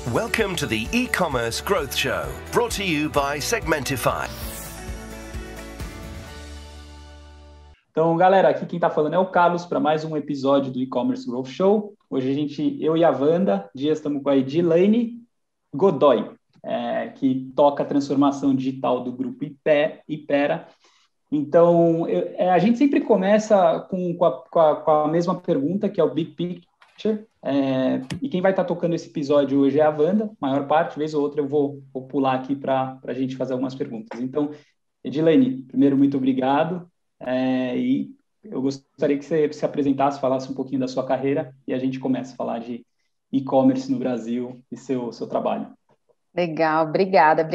Welcome to the E-Commerce Growth Show, brought to you by Segmentify. Então, galera, aqui quem está falando é o Carlos para mais um episódio do E-Commerce Growth Show. Hoje eu e a Wanda, estamos com a Edilane Godoy, que toca a transformação digital do grupo Hypera. Então, a gente sempre começa com a mesma pergunta, que é o Big Picture. E quem vai estar tocando esse episódio hoje é a Wanda, maior parte, vez ou outra eu vou pular aqui para a gente fazer algumas perguntas. Então, Edilane, primeiro, muito obrigado. E eu gostaria que você se apresentasse, falasse um pouquinho da sua carreira e a gente começa a falar de e-commerce no Brasil e seu trabalho. Legal, obrigada,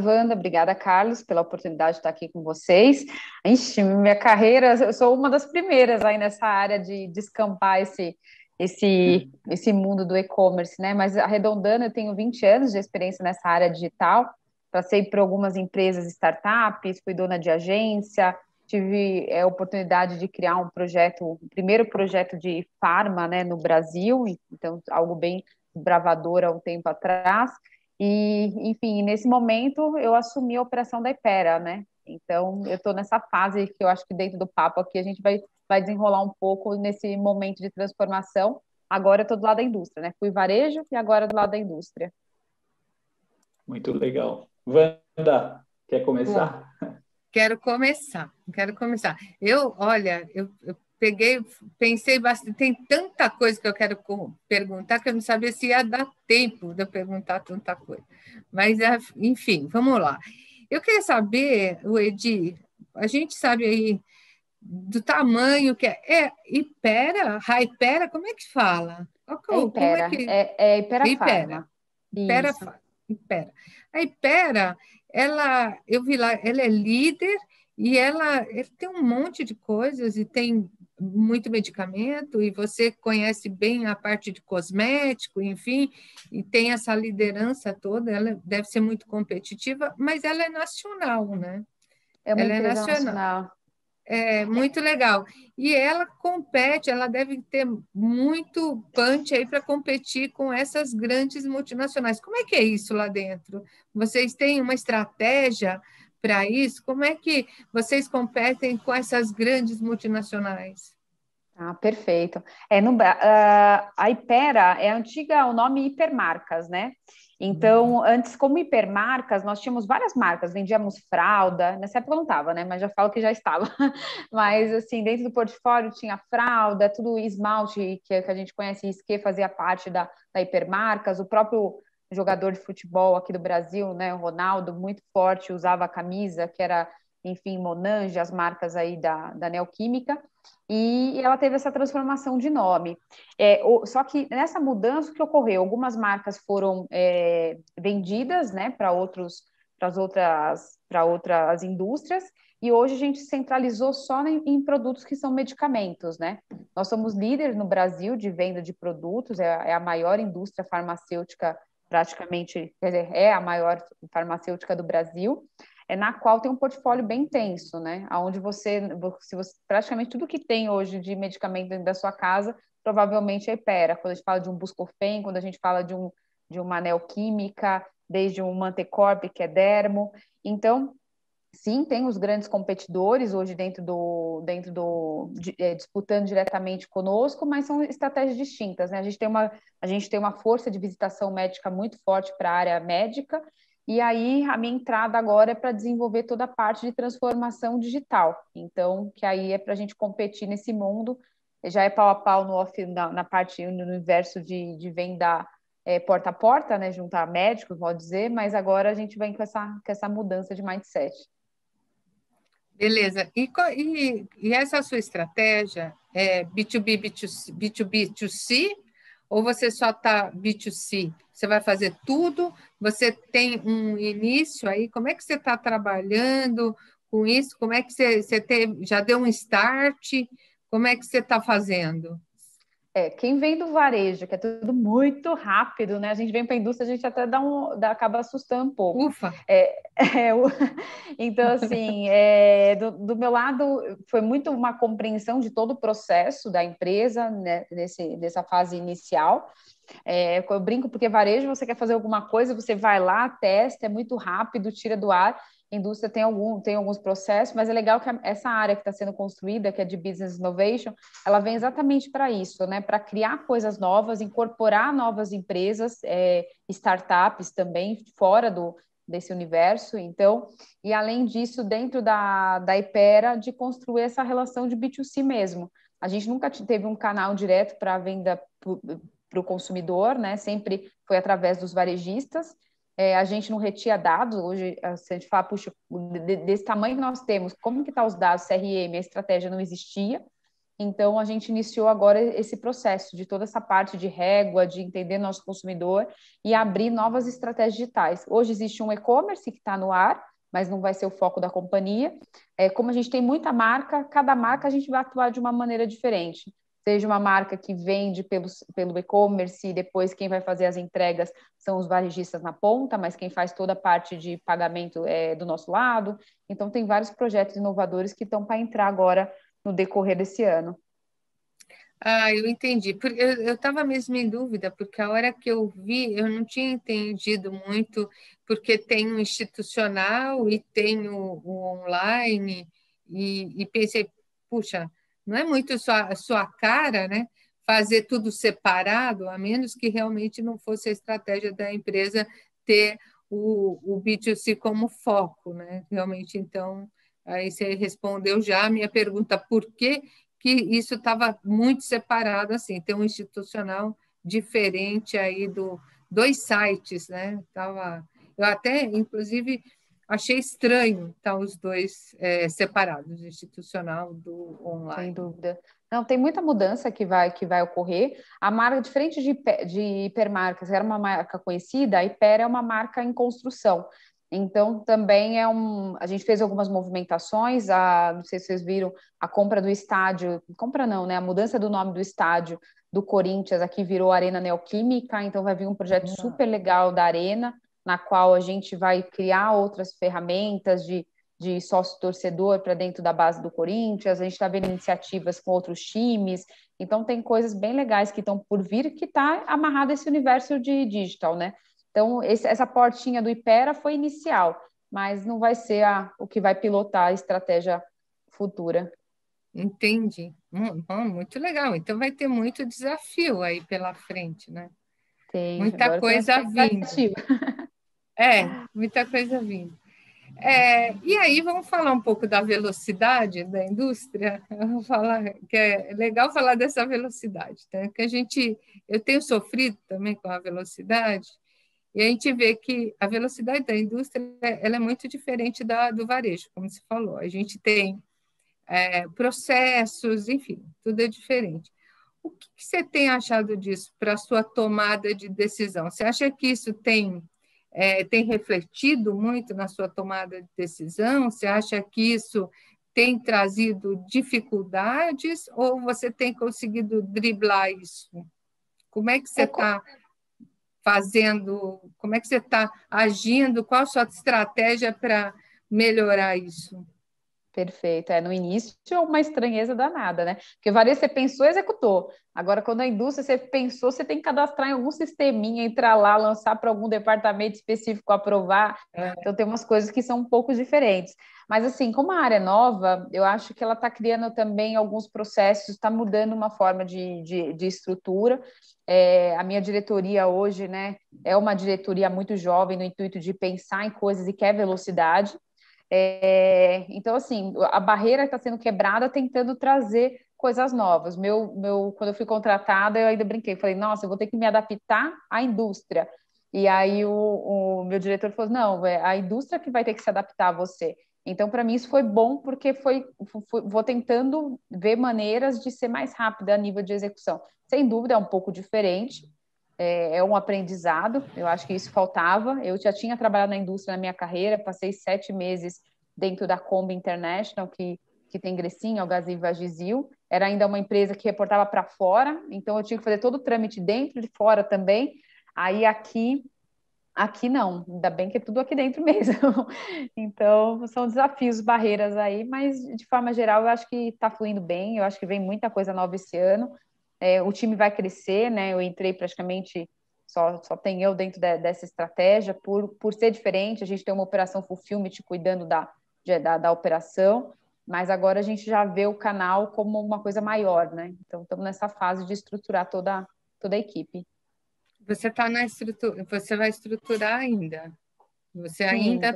Wanda, obrigada, Carlos, pela oportunidade de estar aqui com vocês. Ixi, minha carreira, eu sou uma das primeiras aí nessa área de descampar esse mundo do e-commerce, né? Mas arredondando, eu tenho 20 anos de experiência nessa área digital, passei por algumas empresas, startups, fui dona de agência, tive a oportunidade de criar um projeto, o primeiro projeto de farma, né, no Brasil, então algo bem bravador há um tempo atrás. E, enfim, nesse momento eu assumi a operação da Hypera, né? Então, eu estou nessa fase que eu acho que dentro do papo aqui a gente vai desenrolar um pouco nesse momento de transformação. Agora eu estou do lado da indústria, né? Fui varejo e agora do lado da indústria. Muito legal. Wanda, quer começar? Bom, quero começar. Eu pensei bastante, tem tanta coisa que eu quero perguntar que eu não sabia se ia dar tempo de eu perguntar tanta coisa. Mas, enfim, vamos lá. Eu queria saber, Edi, a gente sabe aí do tamanho que é Hypera? Como é que fala? Hypera, é Hypera Pharma. Hypera. A Hypera, eu vi lá, ela é líder e ela tem um monte de coisas e tem muito medicamento, e você conhece bem a parte de cosmético, enfim, e tem essa liderança toda, ela deve ser muito competitiva, mas ela é nacional, né? É uma empresa nacional. É muito legal. E ela compete, ela deve ter muito punch aí para competir com essas grandes multinacionais. Como é que é isso lá dentro? Vocês têm uma estratégia para isso? Como é que vocês competem com essas grandes multinacionais? Ah, perfeito. A Hypera é o nome Hipermarcas, né? Então, antes, como hipermarcas, nós tínhamos várias marcas, vendíamos fralda, nessa época eu não estava, né? Mas já falo que já estava. Mas, assim, dentro do portfólio tinha fralda, tudo esmalte, que a gente conhece, que fazia parte da hipermarcas, o próprio jogador de futebol aqui do Brasil, né? O Ronaldo, muito forte, usava a camisa, que era, enfim, Monange, as marcas aí da Neoquímica, e ela teve essa transformação de nome. Só que nessa mudança, o que ocorreu? Algumas marcas foram vendidas, né, para outras indústrias, e hoje a gente centralizou só em produtos que são medicamentos, né? Nós somos líderes no Brasil de venda de produtos, é a maior indústria farmacêutica, praticamente, quer dizer, é a maior farmacêutica do Brasil, na qual tem um portfólio bem intenso, né? Onde praticamente tudo que tem hoje de medicamento dentro da sua casa, provavelmente é Hypera. Quando a gente fala de um Buscofen, quando a gente fala de uma Neoquímica, desde um Mantecorp, que é Dermo. Então, sim, tem os grandes competidores hoje disputando diretamente conosco, mas são estratégias distintas, né? A gente tem uma força de visitação médica muito forte para a área médica. E aí, a minha entrada agora é para desenvolver toda a parte de transformação digital. Então, que aí é para a gente competir nesse mundo, já é pau a pau na parte, no universo de venda porta a porta, né, juntar médicos, pode dizer, mas agora a gente vem com essa mudança de mindset. Beleza. E essa sua estratégia é B2B, B2B2C, ou você só está B2C? Você vai fazer tudo? Você tem um início aí? Como é que você está trabalhando com isso? Como é que você já deu um start? Como é que você está fazendo? Quem vem do varejo, que é tudo muito rápido, né? A gente vem para a indústria, a gente até acaba assustando um pouco. Ufa! Então, assim, do meu lado, foi muito uma compreensão de todo o processo da empresa, né, nessa fase inicial. Eu brinco porque varejo, você quer fazer alguma coisa, você vai lá, testa, é muito rápido, tira do ar. A indústria tem alguns processos, mas é legal que essa área que está sendo construída, que é de Business Innovation, ela vem exatamente para isso, né? Para criar coisas novas, incorporar novas empresas, startups também, fora desse universo. Então, e além disso, dentro da Hypera, de construir essa relação de B2C mesmo. A gente nunca teve um canal direto para venda para o consumidor, né? Sempre foi através dos varejistas. A gente não retia dados. Hoje, se a gente fala, puxa, desse tamanho que nós temos, como que tá os dados CRM? A estratégia não existia. Então, a gente iniciou agora esse processo de toda essa parte de régua, de entender nosso consumidor e abrir novas estratégias digitais. Hoje existe um e-commerce que está no ar, mas não vai ser o foco da companhia. Como a gente tem muita marca, cada marca a gente vai atuar de uma maneira diferente. Seja uma marca que vende pelo e-commerce, e depois quem vai fazer as entregas são os varejistas na ponta, mas quem faz toda a parte de pagamento é do nosso lado. Então, tem vários projetos inovadores que estão para entrar agora no decorrer desse ano. Eu entendi. Eu estava mesmo em dúvida, porque a hora que eu vi, eu não tinha entendido muito, porque tem o institucional e tem o online, e pensei, puxa, não é muito sua cara, né? Fazer tudo separado, a menos que realmente não fosse a estratégia da empresa ter o B2C como foco, né? Realmente, então, aí você respondeu já a minha pergunta, por que isso estava muito separado, assim, tem um institucional diferente aí dos sites, né? Eu até, inclusive, achei estranho estar os dois separados, o institucional do online. Sem dúvida. Não, tem muita mudança que vai ocorrer. A marca, diferente de hipermarcas, era uma marca conhecida, a Hypera é uma marca em construção. Então, também a gente fez algumas movimentações, não sei se vocês viram, a compra do estádio, compra não, né? A mudança do nome do estádio do Corinthians aqui virou Arena Neoquímica, então vai vir um projeto super legal da Arena, na qual a gente vai criar outras ferramentas de sócio-torcedor para dentro da base do Corinthians, a gente está vendo iniciativas com outros times, então tem coisas bem legais que estão por vir, que está amarrado a esse universo de digital, né? Então, essa portinha do Hypera foi inicial, mas não vai ser o que vai pilotar a estratégia futura. Entendi. Muito legal. Então, vai ter muito desafio aí pela frente, né? Tem. Muita coisa vindo. Muita coisa vindo. E aí, vamos falar um pouco da velocidade da indústria. Eu vou falar que é legal falar dessa velocidade, tá? Que eu tenho sofrido também com a velocidade. E a gente vê que a velocidade da indústria ela é muito diferente do varejo, como você falou. A gente tem processos, enfim, tudo é diferente. O que você tem achado disso para a sua tomada de decisão? Você acha que isso tem refletido muito na sua tomada de decisão? Você acha que isso tem trazido dificuldades ou você tem conseguido driblar isso? Como é que você está fazendo, como é que você está agindo, qual a sua estratégia para melhorar isso? Perfeito. No início é uma estranheza danada, né? Porque varejo você pensou, executou. Agora, quando a indústria você pensou, você tem que cadastrar em algum sisteminha, entrar lá, lançar para algum departamento específico aprovar. Então, tem umas coisas que são um pouco diferentes. Mas, assim, como a área é nova, eu acho que ela está criando também alguns processos, está mudando uma forma de estrutura. A minha diretoria hoje, né, é uma diretoria muito jovem, no intuito de pensar em coisas e quer velocidade. Então, assim, a barreira está sendo quebrada tentando trazer coisas novas. Quando eu fui contratada, eu ainda brinquei, falei, nossa, eu vou ter que me adaptar à indústria. E aí o meu diretor falou, não, é a indústria que vai ter que se adaptar a você. Então, para mim, isso foi bom, porque vou tentando ver maneiras de ser mais rápida a nível de execução. Sem dúvida, é um pouco diferente, é um aprendizado, eu acho que isso faltava. Eu já tinha trabalhado na indústria na minha carreira, passei 7 meses dentro da Kombi International, que que tem Grecinha, Algazil e Vagisil. Era ainda uma empresa que reportava para fora, então eu tinha que fazer todo o trâmite dentro e de fora também. Aí aqui não, ainda bem que é tudo aqui dentro mesmo. Então, são desafios, barreiras aí, mas de forma geral eu acho que está fluindo bem, eu acho que vem muita coisa nova esse ano. O time vai crescer, né? Eu entrei praticamente, só tem eu dentro dessa estratégia, por ser diferente, a gente tem uma operação fulfillment cuidando da operação, mas agora a gente já vê o canal como uma coisa maior, né? Então, estamos nessa fase de estruturar toda a equipe. Você está na estrutura, você vai estruturar ainda. Você Sim, ainda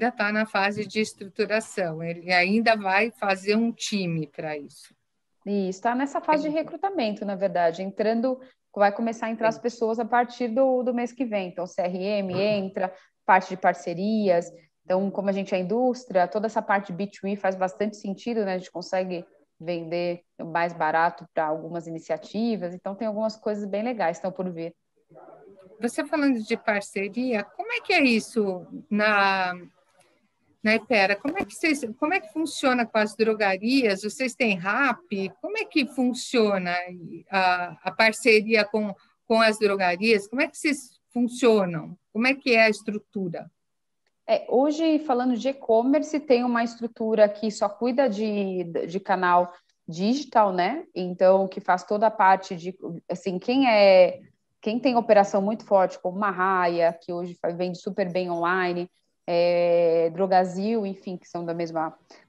tá na fase de estruturação. Ele ainda vai fazer um time para isso. e está nessa fase de recrutamento, na verdade, vai começar a entrar as pessoas a partir do mês que vem. Então, CRM entra, parte de parcerias. Então, como a gente é indústria, toda essa parte de B2B faz bastante sentido, né? A gente consegue vender mais barato para algumas iniciativas. Então, tem algumas coisas bem legais que estão por vir. Você falando de parceria, como é que é isso na Hypera? Como é que funciona com as drogarias? Vocês têm RAP? Como é que funciona a parceria com as drogarias? Como é que vocês funcionam? Como é que é a estrutura? Hoje, falando de e-commerce, tem uma estrutura que só cuida de canal digital, né? Então, que faz toda a parte de, assim, quem tem operação muito forte, como uma Raia, que hoje vende super bem online, Drogazil, enfim, que são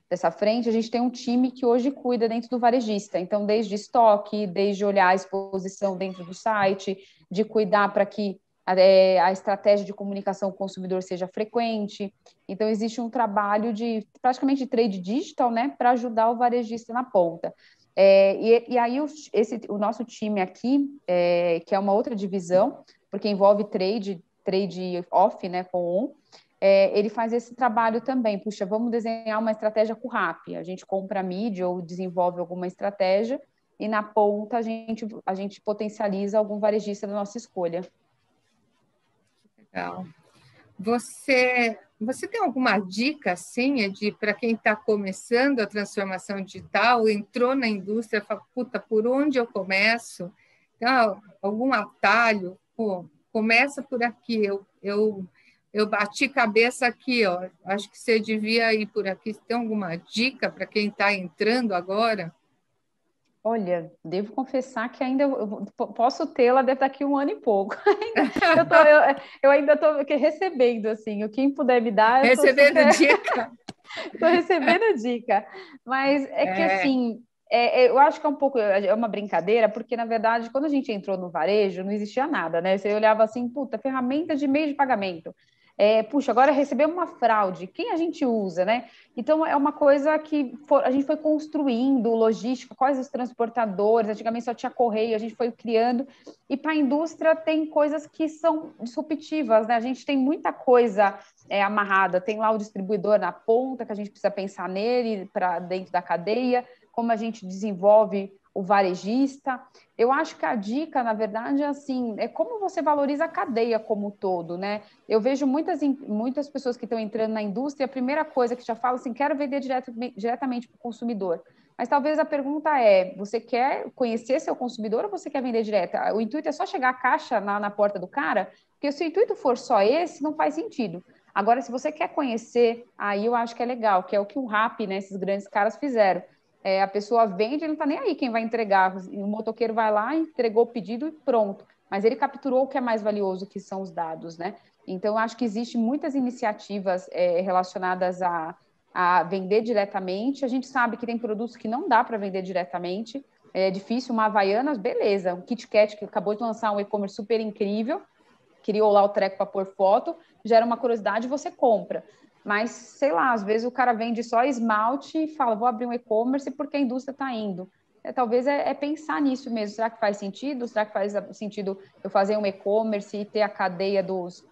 dessa frente, a gente tem um time que hoje cuida dentro do varejista. Então, desde estoque, desde olhar a exposição dentro do site, de cuidar para que a estratégia de comunicação com o consumidor seja frequente. Então, existe um trabalho praticamente de trade digital, né, para ajudar o varejista na ponta. E aí, o nosso time aqui, que é uma outra divisão, porque envolve trade off, né, com on, ele faz esse trabalho também. Puxa, vamos desenhar uma estratégia com o RAP. A gente compra a mídia ou desenvolve alguma estratégia e, na ponta, a gente potencializa algum varejista da nossa escolha. Legal. Você tem alguma dica, assim, para quem está começando a transformação digital, entrou na indústria, fala, puta, por onde eu começo? Então, algum atalho? Pô, começa por aqui, eu bati cabeça aqui, ó. Acho que você devia ir por aqui. Tem alguma dica para quem está entrando agora? Olha, devo confessar que ainda posso tê-la daqui um ano e pouco. Eu ainda estou recebendo, assim, o quem puder me dar, eu recebendo dica. Estou recebendo dica. Mas que, assim, eu acho que é um pouco, é uma brincadeira, porque, na verdade, quando a gente entrou no varejo, não existia nada, né? Você olhava assim, puta, ferramenta de meio de pagamento. Puxa, agora recebemos uma fraude, quem a gente usa, né? Então, é uma coisa que a gente foi construindo, logística, quais os transportadores, antigamente só tinha correio, a gente foi criando, e para a indústria tem coisas que são disruptivas, né? A gente tem muita coisa amarrada, tem lá o distribuidor na ponta, que a gente precisa pensar nele para dentro da cadeia, como a gente desenvolve o varejista. Eu acho que a dica, na verdade, é como você valoriza a cadeia como um todo, né? Eu vejo muitas pessoas que estão entrando na indústria, a primeira coisa que já fala assim, quero vender diretamente para o consumidor. Mas talvez a pergunta você quer conhecer seu consumidor ou você quer vender direto? O intuito é só chegar a caixa na porta do cara? Porque se o intuito for só esse, não faz sentido. Agora, se você quer conhecer, aí eu acho que é legal, que é o que o RAP, né, esses grandes caras fizeram. A pessoa vende, ele não está nem aí quem vai entregar. O motoqueiro vai lá, entregou o pedido e pronto. Mas ele capturou o que é mais valioso, que são os dados, né? Então, eu acho que existem muitas iniciativas relacionadas a vender diretamente. A gente sabe que tem produtos que não dá para vender diretamente. É difícil, uma Havaianas, beleza. Um Kit Kat, que acabou de lançar um e-commerce super incrível, criou lá o treco para pôr foto, gera uma curiosidade, você compra. Mas, sei lá, às vezes o cara vende só esmalte e fala, vou abrir um e-commerce porque a indústria está indo. Talvez pensar nisso mesmo. Será que faz sentido? Será que faz sentido eu fazer um e-commerce e ter a cadeia dos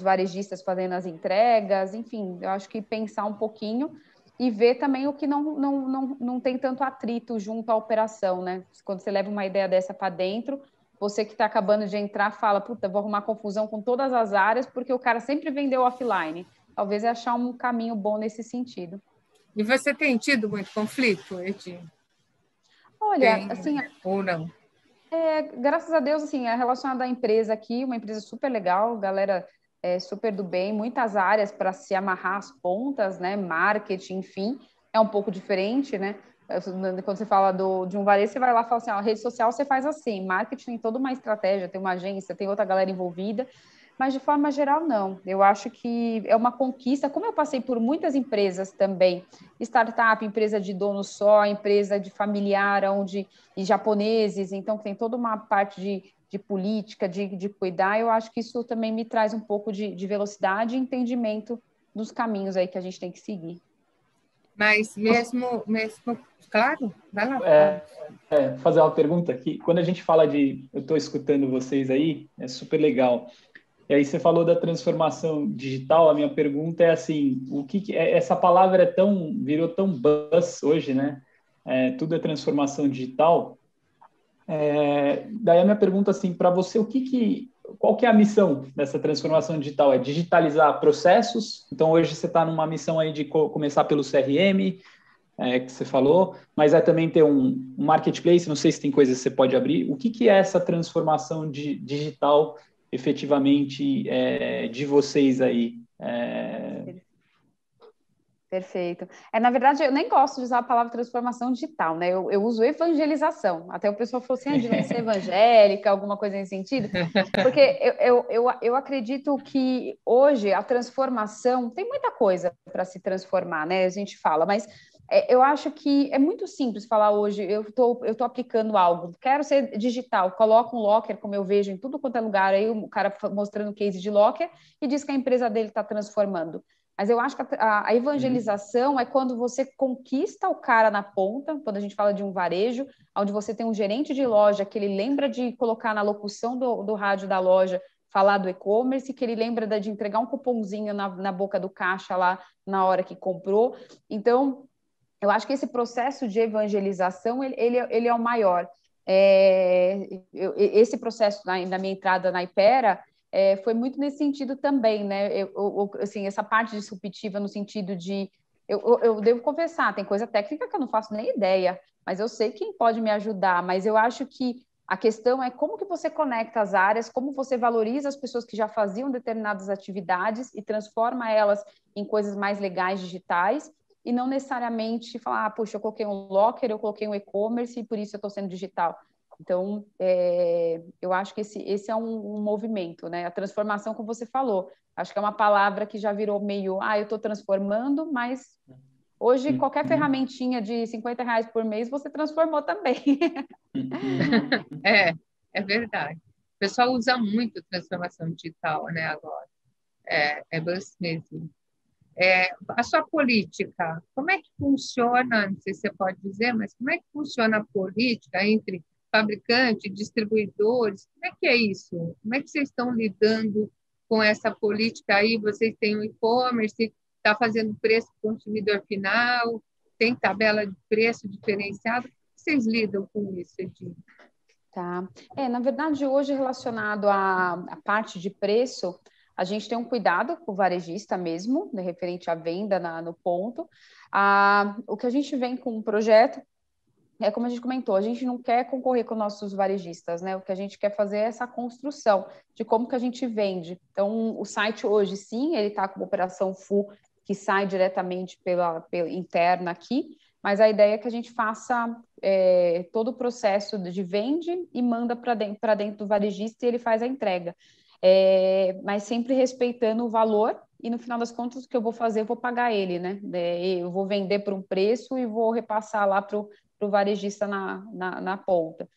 varejistas fazendo as entregas? Enfim, eu acho que pensar um pouquinho e ver também o que não tem tanto atrito junto à operação, né? Quando você leva uma ideia dessa para dentro, você que está acabando de entrar fala, puta, vou arrumar confusão com todas as áreas porque o cara sempre vendeu offline. Talvez é achar um caminho bom nesse sentido. E você tem tido muito conflito, Edi? Olha, Tem assim, ou não? graças a Deus, assim, é relacionado à empresa aqui, uma empresa super legal, galera super do bem, muitas áreas para se amarrar as pontas, né? Marketing, enfim, é um pouco diferente, né? Quando você fala de um varejo, você vai lá e fala assim, ó, rede social você faz assim, marketing tem toda uma estratégia, tem uma agência, tem outra galera envolvida, mas de forma geral não. Eu acho que é uma conquista, como eu passei por muitas empresas também, startup, empresa de dono só, empresa de familiar, onde e japoneses, então tem toda uma parte de política, de cuidar, eu acho que isso também me traz um pouco de velocidade e entendimento dos caminhos aí que a gente tem que seguir. Mas mesmo, claro, vai lá, É, Carlos. fazer uma pergunta aqui. Quando a gente fala eu estou escutando vocês aí, é super legal. E aí você falou da transformação digital. A minha pergunta é assim: essa palavra virou tão buzz hoje, né? Tudo é transformação digital. Daí a minha pergunta assim para você, qual que é a missão dessa transformação digital? É digitalizar processos? Então hoje você está numa missão aí de começar pelo CRM, que você falou, mas também ter um marketplace, não sei se tem coisas que você pode abrir. O que é essa transformação digital efetivamente de vocês aí? Perfeito. Na verdade, eu nem gosto de usar a palavra transformação digital, né? Eu uso evangelização. Até o pessoal falou assim, Edilene, você é evangélica, alguma coisa nesse sentido. Porque eu acredito que hoje a transformação, tem muita coisa para se transformar, né? A gente fala, mas eu acho que é muito simples falar hoje, eu tô aplicando algo, quero ser digital, coloco um locker, como eu vejo em tudo quanto é lugar, aí o cara mostrando case de locker e diz que a empresa dele está transformando. Mas eu acho que a evangelização é quando você conquista o cara na ponta, quando a gente fala de um varejo, onde você tem um gerente de loja que ele lembra de colocar na locução do rádio da loja, falar do e-commerce, que ele lembra de entregar um cupomzinho na boca do caixa lá na hora que comprou. Então, eu acho que esse processo de evangelização, ele é o maior. Esse processo na minha entrada na Hypera, foi muito nesse sentido também, né? Assim, essa parte disruptiva no sentido de... Eu devo confessar, tem coisa técnica que eu não faço nem ideia, mas eu sei quem pode me ajudar, mas eu acho que a questão é como que você conecta as áreas, como você valoriza as pessoas que já faziam determinadas atividades e transforma elas em coisas mais legais digitais, e não necessariamente falar, puxa, eu coloquei um locker, eu coloquei um e-commerce e por isso eu estou sendo digital. Então, eu acho que esse é um movimento, né? A transformação, como você falou, acho que é uma palavra que já virou meio, eu estou transformando, mas hoje qualquer ferramentinha de R$ 50 por mês você transformou também. É verdade. O pessoal usa muito transformação digital, né, agora. É buzz mesmo. A sua política, como é que funciona? Não sei se você pode dizer, mas como é que funciona a política entre fabricante, distribuidores? Como é que é isso? Como é que vocês estão lidando com essa política aí? Vocês têm o e-commerce, está fazendo preço para o consumidor final, tem tabela de preço diferenciado? Como vocês lidam com isso, Edinho? Tá. Na verdade, hoje, relacionado à parte de preço, a gente tem um cuidado com o varejista mesmo, né, referente à venda no ponto. O que a gente vem com o projeto como a gente comentou, a gente não quer concorrer com nossos varejistas, né? O que a gente quer fazer é essa construção de como que a gente vende. Então, o site hoje, sim, ele está com operação full, que sai diretamente pela interna aqui, mas a ideia é que a gente faça todo o processo de vende e manda para dentro do varejista e ele faz a entrega. Mas sempre respeitando o valor e no final das contas o que eu vou fazer, eu vou pagar ele, né? Eu vou vender por um preço e vou repassar lá para o varejista na ponta.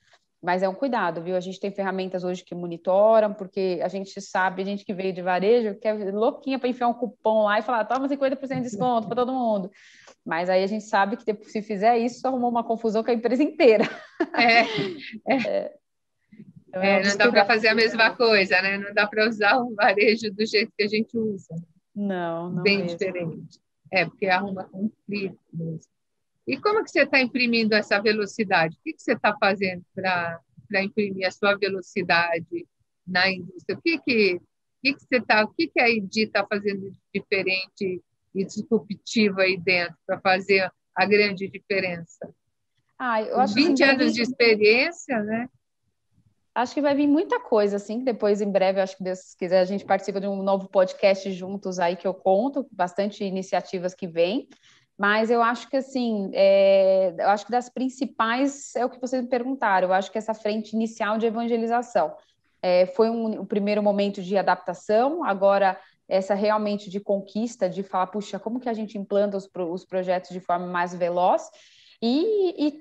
Mas é um cuidado, viu? A gente tem ferramentas hoje que monitoram, porque a gente sabe, a gente que veio de varejo, que é louquinha para enfiar um cupom lá e falar, toma 50% de desconto para todo mundo. Mas aí a gente sabe que se fizer isso, arrumou uma confusão com a empresa inteira. Não dá para fazer a mesma coisa, né? Não dá para usar o varejo do jeito que a gente usa. Não bem mesmo. diferente. Porque arruma conflito mesmo. E como que você está imprimindo essa velocidade? O que você está fazendo para imprimir a sua velocidade na indústria? O que a Edi está fazendo de diferente e disruptivo aí dentro para fazer a grande diferença? Eu acho que 20 anos de experiência, né? Acho que vai vir muita coisa, assim, depois, em breve, acho que Deus quiser, a gente participa de um novo podcast juntos aí que eu conto, bastante iniciativas que vêm, mas eu acho que, assim, eu acho que das principais é o que vocês me perguntaram, eu acho que essa frente inicial de evangelização foi um primeiro momento de adaptação, agora essa realmente de conquista, de falar, puxa, como que a gente implanta os projetos de forma mais veloz, e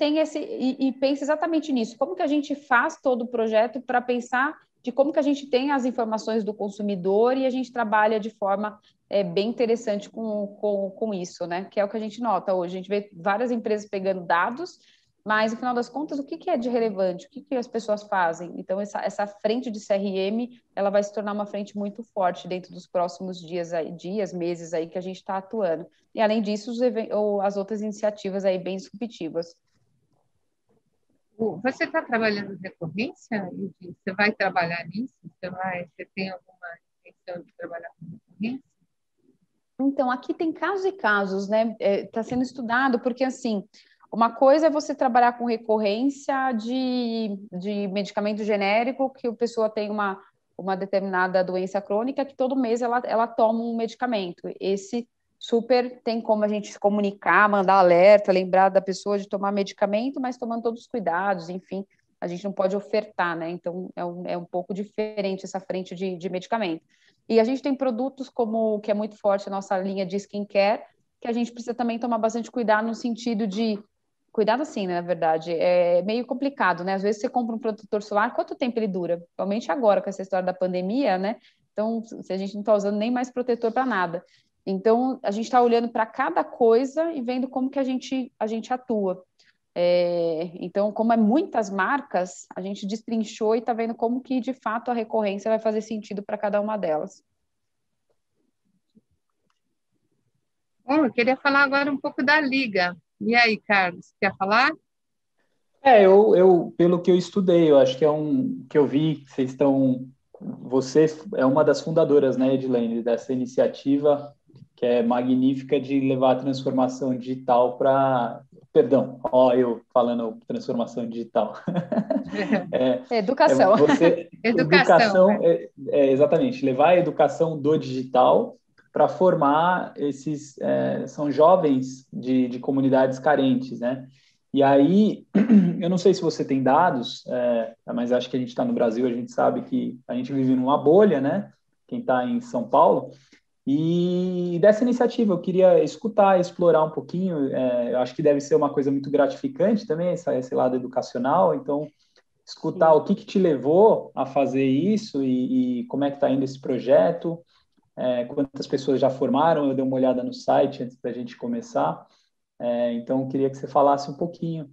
pensa exatamente nisso, como que a gente faz todo o projeto para pensar de como que a gente tem as informações do consumidor e a gente trabalha de forma bem interessante com isso, né? Que é o que a gente nota hoje. A gente vê várias empresas pegando dados, mas no final das contas, o que é de relevante? O que as pessoas fazem? Então, essa frente de CRM, ela vai se tornar uma frente muito forte dentro dos próximos dias, meses aí que a gente está atuando. E, além disso, as outras iniciativas aí bem disruptivas. Você está trabalhando em recorrência? Você vai trabalhar nisso? Você tem alguma intenção de trabalhar com recorrência? Então, aqui tem casos e casos, né? Está sendo estudado, porque, assim, uma coisa é você trabalhar com recorrência de medicamento genérico, que a pessoa tem uma determinada doença crônica, que todo mês ela toma um medicamento. Esse super tem como a gente se comunicar, mandar alerta, lembrar da pessoa de tomar medicamento, mas tomando todos os cuidados, enfim, a gente não pode ofertar, né? Então, é um pouco diferente essa frente de medicamento. E a gente tem produtos como, que é muito forte a nossa linha de skincare, que a gente precisa também tomar bastante cuidado no sentido de cuidado assim, né, na verdade, é meio complicado, né? Às vezes você compra um protetor solar, quanto tempo ele dura? Principalmente agora, com essa história da pandemia, né? Então, se a gente não está usando nem mais protetor para nada. Então, a gente está olhando para cada coisa e vendo como que a gente atua. Então, como é muitas marcas, a gente destrinchou e está vendo como que, de fato, a recorrência vai fazer sentido para cada uma delas. Bom, eu queria falar agora um pouco da Liga. E aí, Carlos, quer falar? Eu pelo que eu estudei, eu acho que que eu vi que você é uma das fundadoras, né, Edilene, dessa iniciativa que é magnífica de levar a transformação digital perdão, eu falando transformação digital. Educação. Educação, exatamente, levar a educação do digital para formar são jovens de comunidades carentes, né? E aí, eu não sei se você tem dados, mas acho que a gente está no Brasil, a gente sabe que a gente vive numa bolha, né? Quem está em São Paulo. E dessa iniciativa eu queria escutar, explorar um pouquinho. Eu acho que deve ser uma coisa muito gratificante também, esse lado educacional. Então, escutar o que te levou a fazer isso e como é que está indo esse projeto, quantas pessoas já formaram. Eu dei uma olhada no site antes da gente começar. Então, eu queria que você falasse um pouquinho.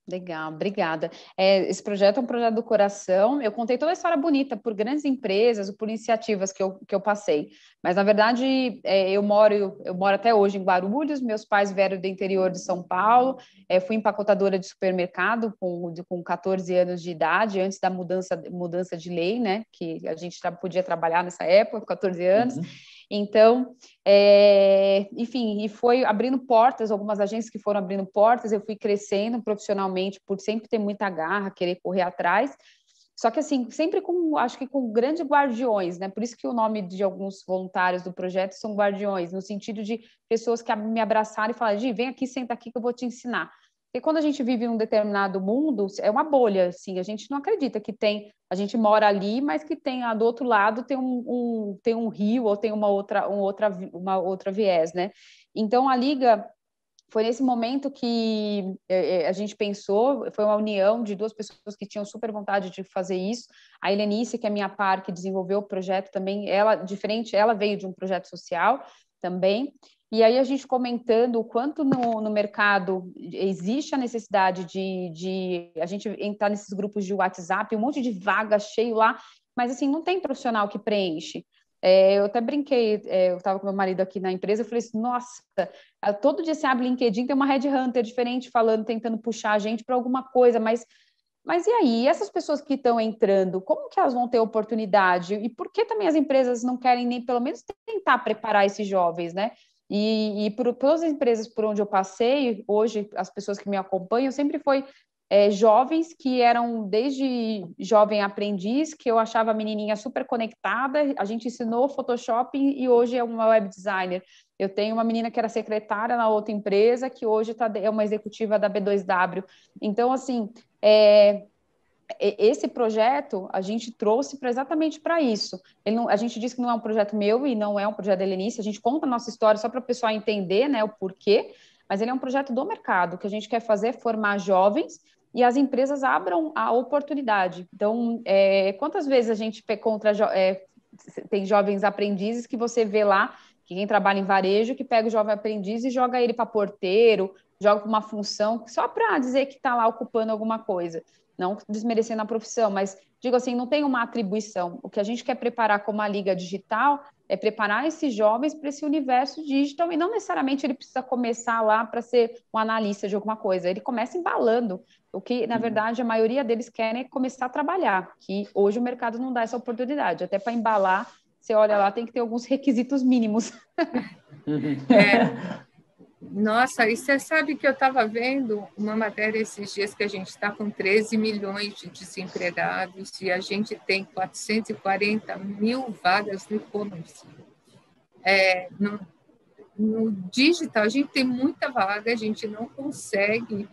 Legal, obrigada. Esse projeto é um projeto do coração. Eu contei toda a história bonita por grandes empresas, por iniciativas que eu passei. Mas, na verdade, eu moro até hoje em Guarulhos. Meus pais vieram do interior de São Paulo. Fui empacotadora de supermercado com 14 anos de idade, antes da mudança de lei, né? Que a gente podia trabalhar nessa época, com 14 anos. Uhum. Então, enfim, e foi abrindo portas, algumas agências que foram abrindo portas, eu fui crescendo profissionalmente por sempre ter muita garra, querer correr atrás, só que assim, sempre acho que com grandes guardiões, né? Por isso que o nome de alguns voluntários do projeto são guardiões, no sentido de pessoas que me abraçaram e falaram, Gi, vem aqui, senta aqui que eu vou te ensinar. Porque quando a gente vive em um determinado mundo, é uma bolha, assim, a gente não acredita que a gente mora ali, mas que do outro lado tem um rio ou tem uma outra viés, né? Então, a Liga foi nesse momento que a gente pensou, foi uma união de duas pessoas que tinham super vontade de fazer isso. A Helenice, que é minha par, que desenvolveu o projeto também, ela veio de um projeto social também. E aí a gente comentando o quanto no mercado existe a necessidade de a gente entrar nesses grupos de WhatsApp, um monte de vaga cheio lá, mas assim, não tem profissional que preenche. Eu até brinquei, eu estava com meu marido aqui na empresa, eu falei assim, nossa, todo dia você abre LinkedIn, tem uma headhunter diferente falando, tentando puxar a gente para alguma coisa, mas e aí, essas pessoas que estão entrando, como que elas vão ter oportunidade? E por que também as empresas não querem nem, pelo menos, tentar preparar esses jovens, né? Pelas empresas por onde eu passei, hoje as pessoas que me acompanham sempre foi jovens que eram desde jovem aprendiz, que eu achava a menininha super conectada, a gente ensinou Photoshop e hoje é uma web designer. Eu tenho uma menina que era secretária na outra empresa, que hoje é uma executiva da B2W. Então, assim, esse projeto a gente trouxe exatamente para isso. A gente diz que não é um projeto meu e não é um projeto da Helenice, a gente conta a nossa história só para o pessoal entender, né, o porquê, mas ele é um projeto do mercado. O que a gente quer fazer é formar jovens e as empresas abram a oportunidade. Então, quantas vezes a gente tem jovens aprendizes que você vê lá, que quem trabalha em varejo, que pega o jovem aprendiz e joga ele para porteiro, joga para uma função, só para dizer que está lá ocupando alguma coisa. Não desmerecendo a profissão, mas digo assim, não tem uma atribuição. O que a gente quer preparar como a Liga Digital é preparar esses jovens para esse universo digital, e não necessariamente ele precisa começar lá para ser um analista de alguma coisa, ele começa embalando. O que, na verdade, a maioria deles querem é começar a trabalhar, que hoje o mercado não dá essa oportunidade. Até para embalar, você olha lá, tem que ter alguns requisitos mínimos. Nossa, e você sabe que eu estava vendo uma matéria esses dias que a gente está com 13 milhões de desempregados e a gente tem 440 mil vagas no e-commerce. No digital, a gente tem muita vaga, a gente não consegue,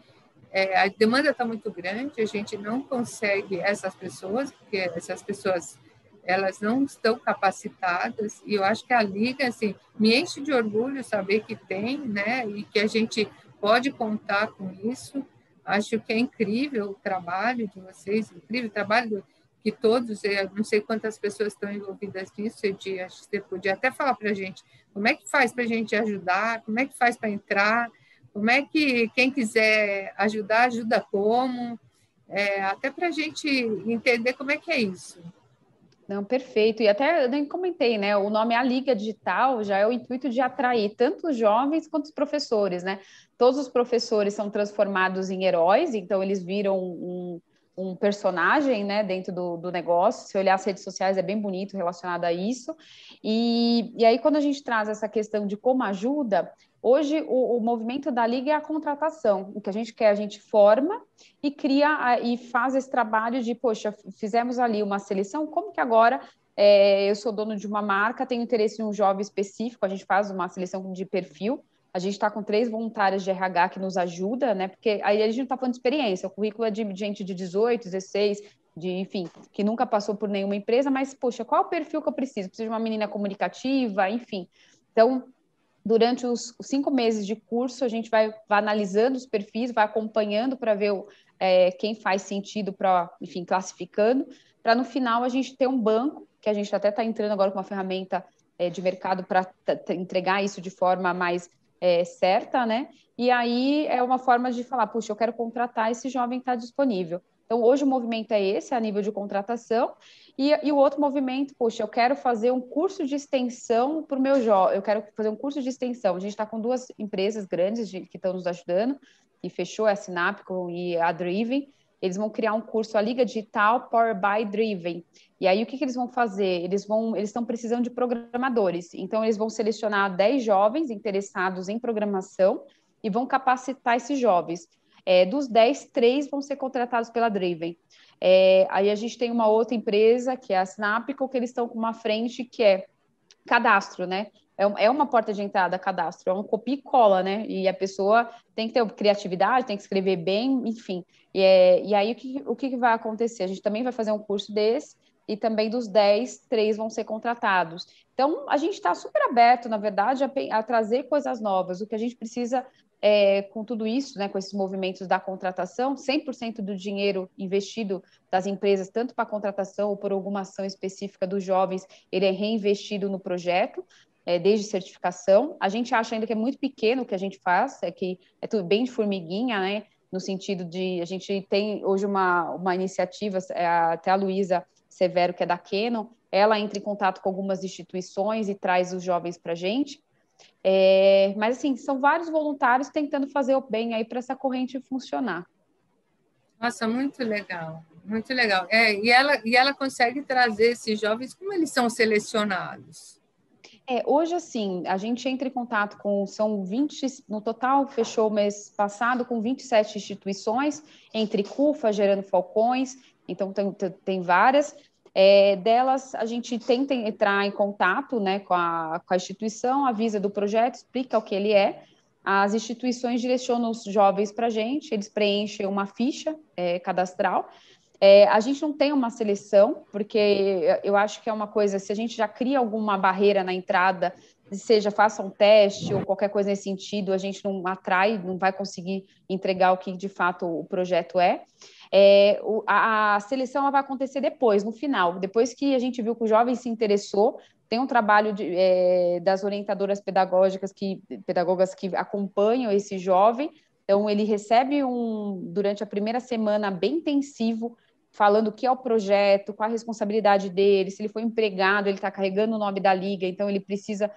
a demanda está muito grande, a gente não consegue essas pessoas, porque essas pessoas elas não estão capacitadas, e eu acho que a Liga, assim, me enche de orgulho saber que tem, né, e que a gente pode contar com isso. Acho que é incrível o trabalho de vocês, incrível o trabalho que todos, eu não sei quantas pessoas estão envolvidas nisso, Edi, acho que você podia até falar para a gente como é que faz para a gente ajudar, como é que faz para entrar, como é que quem quiser ajudar, ajuda como, até para a gente entender como é que é isso. Não, perfeito. E até eu nem comentei, né? O nome A Liga Digital já é o intuito de atrair tanto os jovens quanto os professores, né? Todos os professores são transformados em heróis, então eles viram um personagem, né, dentro do negócio. Se olhar as redes sociais, é bem bonito relacionado a isso. E aí, quando a gente traz essa questão de como ajuda, hoje o movimento da Liga é a contratação. O que a gente quer, a gente forma e cria e faz esse trabalho de, poxa, fizemos ali uma seleção, como que agora eu sou dono de uma marca, tenho interesse em um jovem específico, a gente faz uma seleção de perfil, a gente está com 3 voluntárias de RH que nos ajuda, né? Porque aí a gente não está falando de experiência, o currículo é de gente de 18, 16, enfim, que nunca passou por nenhuma empresa, mas, poxa, qual é o perfil que eu preciso? Preciso de uma menina comunicativa, enfim. Então, durante os 5 meses de curso, a gente vai analisando os perfis, vai acompanhando para ver quem faz sentido para, enfim, classificando, para no final a gente ter um banco, que a gente até está entrando agora com uma ferramenta de mercado para entregar isso de forma mais certa, né? E aí é uma forma de falar, puxa, eu quero contratar, esse jovem está disponível. Então, hoje o movimento é esse, a nível de contratação, e o outro movimento, poxa, eu quero fazer um curso de extensão para o meu jovem, eu quero fazer um curso de extensão. A gente está com 2 empresas grandes que estão nos ajudando, e fechou a Sinapco e a Driven. Eles vão criar um curso, a Liga Digital Powered by Driven. E aí, o que eles vão fazer? Eles estão precisando de programadores. Então, eles vão selecionar 10 jovens interessados em programação e vão capacitar esses jovens. Dos 10, 3 vão ser contratados pela Driven. Aí a gente tem uma outra empresa, que é a Snapco, que eles estão com uma frente que é cadastro, né? É uma porta de entrada, cadastro, é um copia e cola, né? E a pessoa tem que ter criatividade, tem que escrever bem, enfim. E aí, o que vai acontecer? A gente também vai fazer um curso desse, e também dos 10, 3 vão ser contratados. Então, a gente está super aberto, na verdade, a trazer coisas novas. O que a gente precisa, com tudo isso, né, com esses movimentos da contratação, 100% do dinheiro investido das empresas, tanto para contratação ou por alguma ação específica dos jovens, ele é reinvestido no projeto, desde certificação. A gente acha ainda que é muito pequeno o que a gente faz, que é tudo bem de formiguinha, né? No sentido de, a gente tem hoje uma iniciativa, até a Luísa Severo, que é da Canon, ela entra em contato com algumas instituições e traz os jovens para a gente. Mas, assim, são vários voluntários tentando fazer o bem aí para essa corrente funcionar. Nossa, muito legal, muito legal. E ela consegue trazer esses jovens, como eles são selecionados? Hoje, assim, a gente entra em contato são 20, no total, fechou o mês passado com 27 instituições, entre CUFA, Gerando Falcões, então tem várias. Delas, a gente tenta entrar em contato, né, com a instituição, avisa do projeto, explica o que ele é. As instituições direcionam os jovens para a gente, eles preenchem uma ficha cadastral. A gente não tem uma seleção, porque eu acho que é uma coisa, se a gente já cria alguma barreira na entrada, seja faça um teste ou qualquer coisa nesse sentido, a gente não atrai, não vai conseguir entregar o que de fato o projeto é. A seleção ela vai acontecer depois, no final, depois que a gente viu que o jovem se interessou, tem um trabalho das orientadoras pedagogas que acompanham esse jovem, então ele recebe durante a primeira semana bem intensivo, falando o que é o projeto, qual a responsabilidade dele, se ele foi empregado, ele está carregando o nome da liga, então ele precisa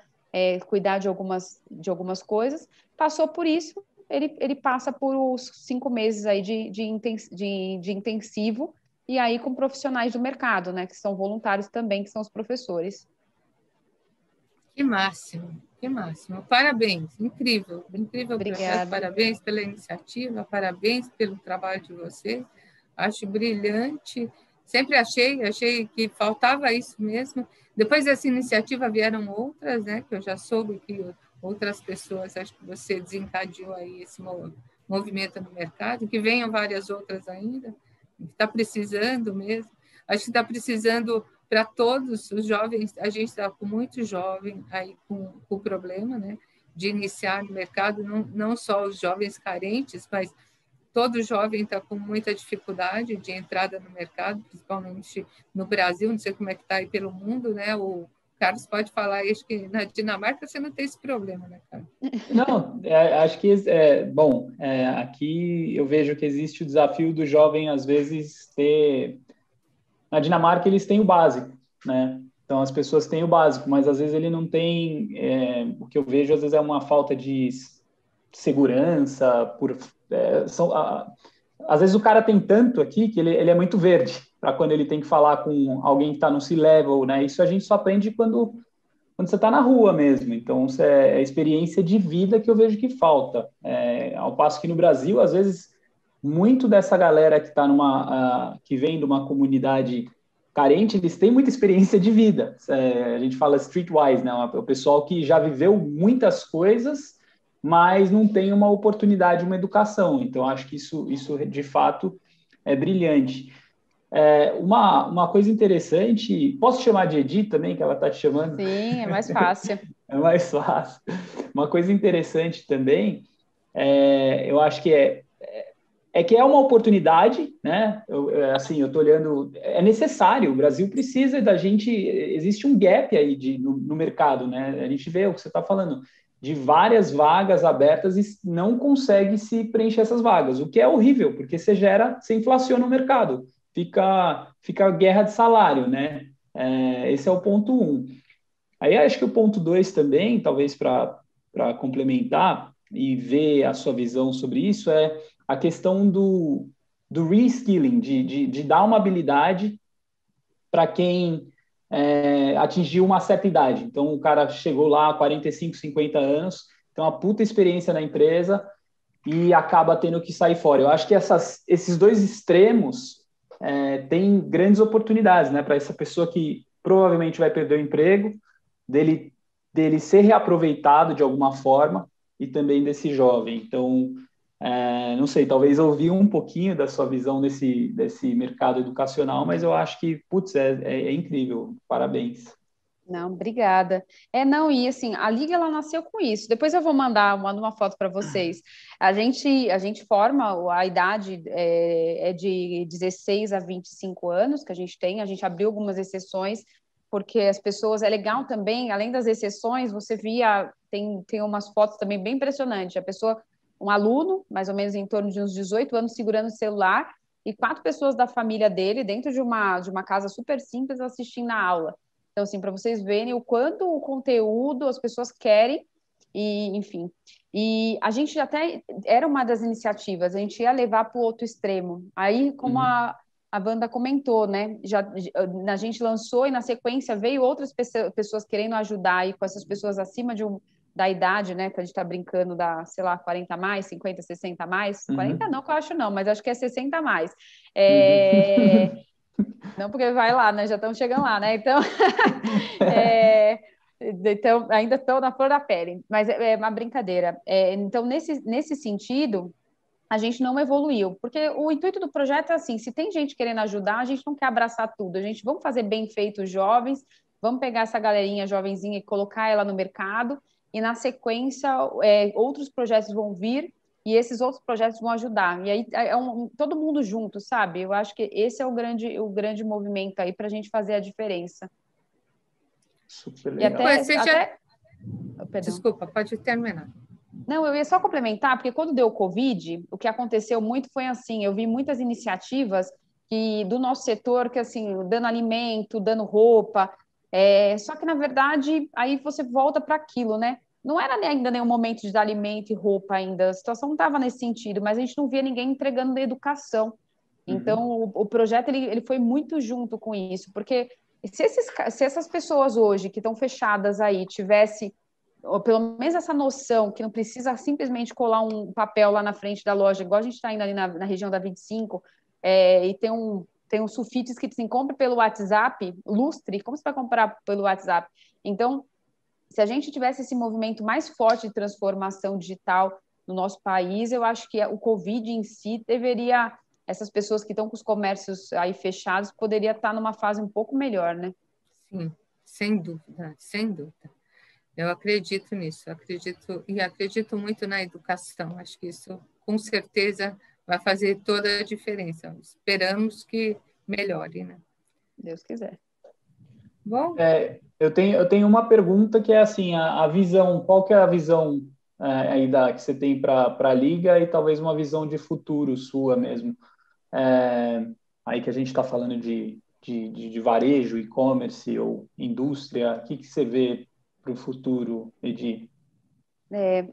cuidar de algumas coisas. Passou por isso, ele passa por os 5 meses aí de intensivo, e aí com profissionais do mercado, né, que são voluntários também, que são os professores. Que máximo, que máximo. Parabéns, incrível, incrível o projeto, parabéns pela iniciativa, parabéns pelo trabalho de vocês. Acho brilhante. Sempre achei que faltava isso mesmo. Depois dessa iniciativa vieram outras, né? Que eu já soube que outras pessoas, acho que você desencadeou aí esse movimento no mercado, que venham várias outras ainda. Está precisando mesmo. Acho que está precisando para todos os jovens. A gente está com muito jovem aí com o problema, né? De iniciar no mercado, não só os jovens carentes, mas todo jovem está com muita dificuldade de entrada no mercado, principalmente no Brasil, não sei como é que está aí pelo mundo, né? O Carlos pode falar, acho que na Dinamarca você não tem esse problema, né, Carlos? Não, acho que, aqui eu vejo que existe o desafio do jovem, às vezes, ter... Na Dinamarca, eles têm o básico, né? Então, as pessoas têm o básico, mas às vezes ele não tem... o que eu vejo, às vezes, é uma falta de segurança, às vezes o cara tem tanto aqui que ele é muito verde para quando ele tem que falar com alguém que está no C-level, né? Isso a gente só aprende quando você está na rua mesmo. Então, é experiência de vida que eu vejo que falta. Ao passo que no Brasil, às vezes, muito dessa galera que está que vem de uma comunidade carente, eles têm muita experiência de vida. A gente fala streetwise, né? O pessoal que já viveu muitas coisas, mas não tem uma oportunidade, uma educação. Então, acho que isso de fato é brilhante. Uma coisa interessante, posso chamar de Edi também, que ela está te chamando? Sim, é mais fácil. É mais fácil. Uma coisa interessante também, eu acho que que é uma oportunidade, né? Eu estou olhando, é necessário, o Brasil precisa da gente, existe um gap aí no mercado, né? A gente vê o que você está falando, de várias vagas abertas e não consegue se preencher essas vagas, o que é horrível, porque você inflaciona o mercado, fica guerra de salário, né? Esse é o ponto 1. Aí acho que o ponto 2 também, talvez para complementar e ver a sua visão sobre isso, é a questão do reskilling, de dar uma habilidade para quem atingiu uma certa idade. Então, o cara chegou lá a 45, 50 anos, tem uma puta experiência na empresa e acaba tendo que sair fora. Eu acho que esses dois extremos têm grandes oportunidades, né, para essa pessoa que provavelmente vai perder o emprego, dele ser reaproveitado de alguma forma e também desse jovem. Então, não sei, talvez ouvir um pouquinho da sua visão desse mercado educacional, mas eu acho que, putz, é incrível. Parabéns. Não, obrigada. E assim, a Liga, ela nasceu com isso. Depois eu mando uma foto para vocês. A gente forma, a idade é de 16 a 25 anos que a gente abriu algumas exceções, porque as pessoas, é legal também, além das exceções, você tem umas fotos também bem impressionantes. A pessoa, um aluno, mais ou menos em torno de uns 18 anos, segurando o celular, e 4 pessoas da família dele, dentro de uma casa super simples, assistindo a aula. Então, assim, para vocês verem o quanto o conteúdo as pessoas querem, e enfim. E a gente até era uma das iniciativas, a gente ia levar para o outro extremo. Aí, como a a Wanda comentou, né? A gente lançou e na sequência veio outras pessoas querendo ajudar, e com essas pessoas acima da idade, né? Que a gente está brincando sei lá, 40 a mais, 50, 60 a mais. 40 não, que eu acho não, mas acho que é 60 a mais. Não, porque vai lá, né? Já estamos chegando lá, né? Então, então ainda estou na flor da pele, mas é uma brincadeira. Então, nesse sentido, a gente não evoluiu, porque o intuito do projeto é assim, se tem gente querendo ajudar, a gente não quer abraçar tudo, vamos fazer bem feito os jovens, vamos pegar essa galerinha jovenzinha e colocar ela no mercado, e na sequência outros projetos vão vir, e esses outros projetos vão ajudar, e aí todo mundo junto, sabe? Eu acho que esse é o grande movimento aí para a gente fazer a diferença. Super legal. Desculpa, pode terminar. Não, eu ia só complementar, porque quando deu o Covid, o que aconteceu muito foi assim, eu vi muitas iniciativas do nosso setor, que assim, dando alimento, dando roupa, só que na verdade, aí você volta para aquilo, né? Não era ainda nenhum momento de dar alimento e roupa ainda, a situação não estava nesse sentido, mas a gente não via ninguém entregando da educação. Então, o projeto ele foi muito junto com isso, porque se essas pessoas hoje que estão fechadas aí tivessem ou pelo menos essa noção que não precisa simplesmente colar um papel lá na frente da loja, igual a gente está indo ali na região da 25, e tem um sulfite escrito assim, compre pelo WhatsApp, lustre, como você vai comprar pelo WhatsApp? Então, se a gente tivesse esse movimento mais forte de transformação digital no nosso país, eu acho que o Covid em si essas pessoas que estão com os comércios aí fechados, poderia estar numa fase um pouco melhor, né? Sim, sem dúvida, sem dúvida. Eu acredito nisso, acredito muito na educação. Acho que isso, com certeza, vai fazer toda a diferença. Esperamos que melhore, né? Deus quiser. Bom? Eu tenho uma pergunta que é assim, a visão, qual que é a visão aí que você tem para a Liga e talvez uma visão de futuro sua mesmo? Aí que a gente está falando de varejo, e-commerce ou indústria, o que você vê para o futuro, Edi?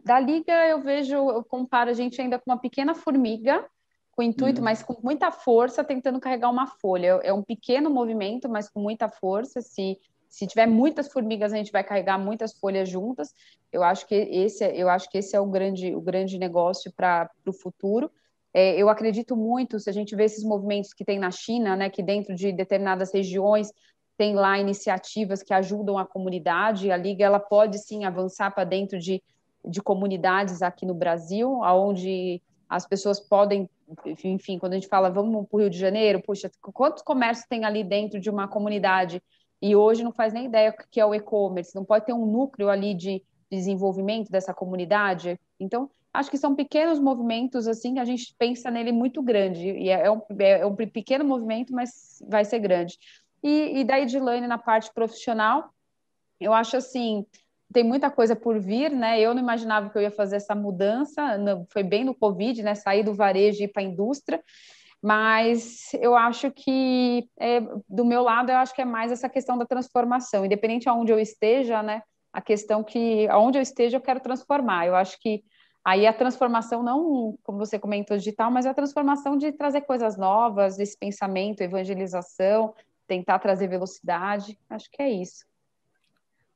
Da Liga, eu comparo a gente ainda com uma pequena formiga, com intuito, mas com muita força, tentando carregar uma folha. É um pequeno movimento, mas com muita força. Se tiver muitas formigas, a gente vai carregar muitas folhas juntas. Eu acho que esse é o grande negócio para o futuro. Eu acredito muito, se a gente vê esses movimentos que tem na China, né, que dentro de determinadas regiões tem lá iniciativas que ajudam a comunidade, a Liga ela pode sim avançar para dentro de comunidades aqui no Brasil, onde as pessoas podem, enfim, quando a gente fala vamos para o Rio de Janeiro, puxa, quantos comércios tem ali dentro de uma comunidade? E hoje não faz nem ideia o que é o e-commerce, não pode ter um núcleo ali de desenvolvimento dessa comunidade. Então, acho que são pequenos movimentos assim que a gente pensa nele muito grande, e é um pequeno movimento, mas vai ser grande. E da Edilane na parte profissional, eu acho assim, tem muita coisa por vir, né? Eu não imaginava que eu ia fazer essa mudança, foi bem no Covid, né? Sair do varejo e ir para a indústria, mas eu acho que, do meu lado, eu acho que é mais essa questão da transformação, independente de onde eu esteja, né? A questão que, aonde eu esteja, eu quero transformar. Eu acho que aí a transformação, não, como você comentou, digital, mas a transformação de trazer coisas novas, esse pensamento, evangelização, tentar trazer velocidade, acho que é isso.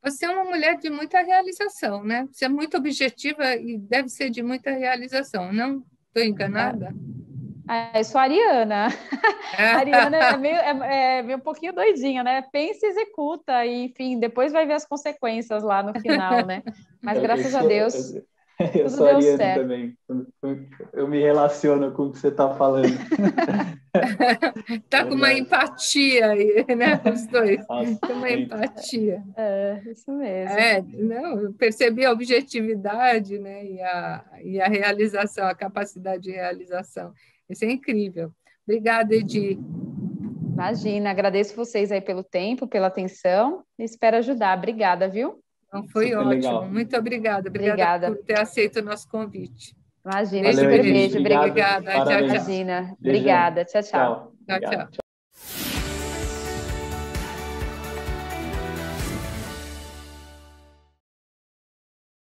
Você é uma mulher de muita realização, né? Você é muito objetiva e deve ser de muita realização, não? Estou enganada? Eu sou a Ariana. A Ariana é meio um pouquinho doidinha, né? Pensa e executa, e enfim, depois vai ver as consequências lá no final, né? Mas graças a Deus, eu sou Ariana também. Eu me relaciono com o que você está falando. Está com uma empatia aí, né? Os dois. Tem uma empatia. Isso mesmo. Não, eu percebi a objetividade, né? E a realização, a capacidade de realização. Isso é incrível. Obrigada, Edi. Imagina, agradeço vocês aí pelo tempo, pela atenção e espero ajudar. Obrigada, viu? Foi ótimo. Legal. Muito obrigada. Obrigada por ter aceito o nosso convite. Imagina, Valeu, super Edi. beijo. Obrigada. Parabéns. Imagina. Beijão. Obrigada. Tchau, tchau. Tchau. Tchau.